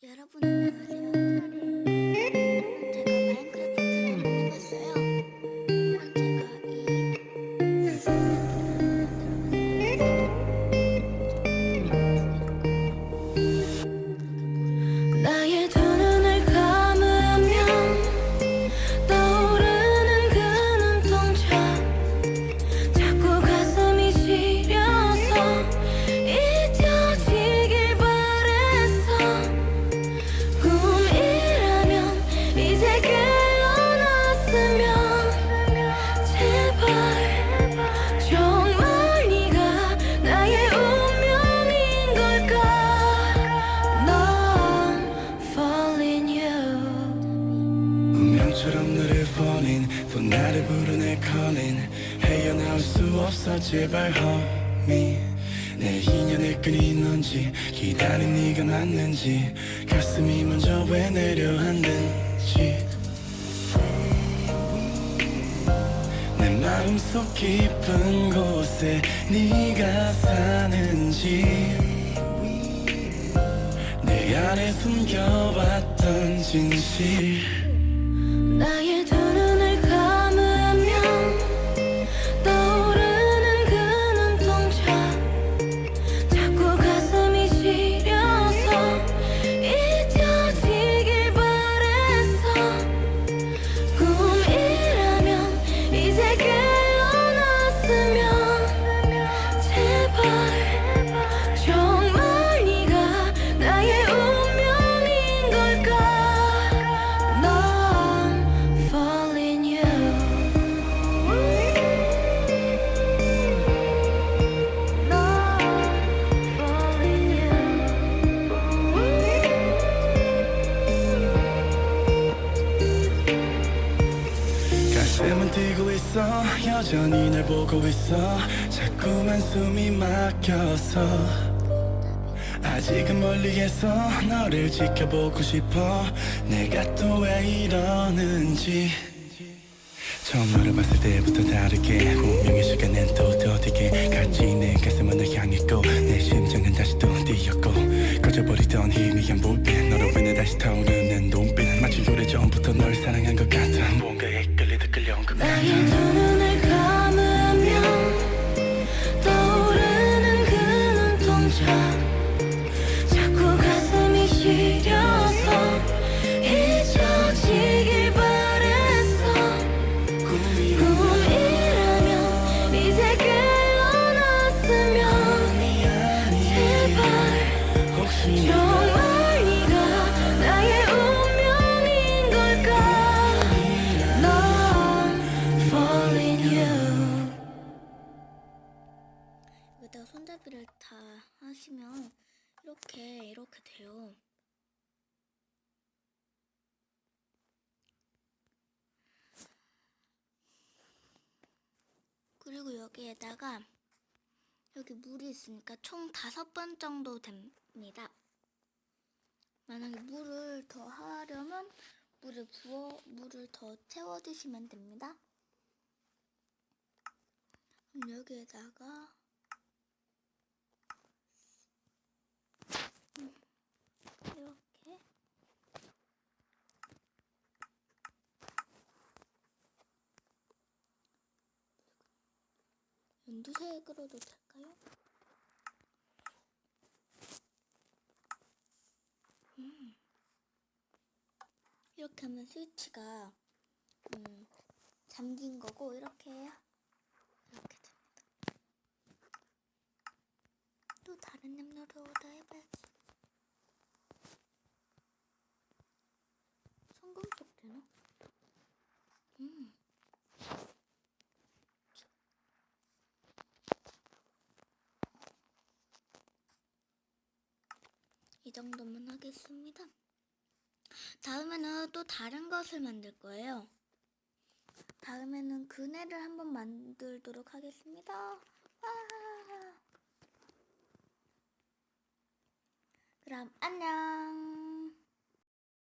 여러분 안녕하세요. 오늘은 제가 마인크래프트를 만들어봤어요. 오늘 제가 이 나의 두 눈을 감으면 떠오르는 그 눈동자, 자꾸 가슴이 시려서 잊혀지길 바랬어. 꿈이라면 이제 깨어났으면 제발 정말 네가 나의 운명인 걸까. 넌 falling you. 운명처럼 너를 falling, 또 나를 부르네 calling. 헤어나올 수 없어 제발 homie. 내 인연의 끈이 넌지 기다린 네가 맞는지, 가슴이 먼저 왜 내려앉는지, 내 마음속 깊은 곳에 네가 사는지, 내 안에 숨겨왔던 진실. 나의 두 눈을 감으면 떠오르는 그 눈동자, 자꾸 가슴이 시려서 잊혀지길 바랬어. 꿈이라면 이제 깨어났으면 제발 정말 네가 나의 운명인 걸까. 넌 falling you. 넌 falling you. 가슴은 뛰고 있어, 여전히 날 보고 있어. 자꾸만 숨이 막혀서 아직은 멀리에서 너를 지켜보고 싶어. 내가 또 왜 이러는지. 처음 너를 봤을 때부터 다르게 운명의 시간엔 또 더디게 같이 내 가슴은 널 향했고, 내 심장은 다시 또 뛰었고, 꺼져버리던 희미한 불빛, 너로 인해 다시 타오르는 눈빛, 마치 오래전부터 널 사랑한 것 같아. 뭔가에 끌리듯 끌려온 것 같아. 나의 두 눈을 감으면 떠오르는 그 눈동자, 자꾸 가슴이 시려서 잊혀지길 바랬어. 꿈이라면 이제 깨어났으면 제발 혹시 정말 네가 나의 운명인 걸까. 넌 falling you. 여기다가 손잡이를 다 하시면 이렇게 돼요. 그리고 여기에다가 여기 물이 있으니까 총 5번 정도 됩니다. 만약에 물을 더 하려면 물을 더 채워 주시면 됩니다. 그럼 여기에다가 이렇게 연두색으로도 될까요? 이렇게 하면 스위치가 잠긴 거고, 이렇게 됩니다. 또 다른 염료로도 해봐야지. 성금속 되나? 이 정도만 하겠습니다. 다음에는 또 다른 것을 만들 거예요. 다음에는 그네를 한번 만들도록 하겠습니다. 와! 그럼 안녕.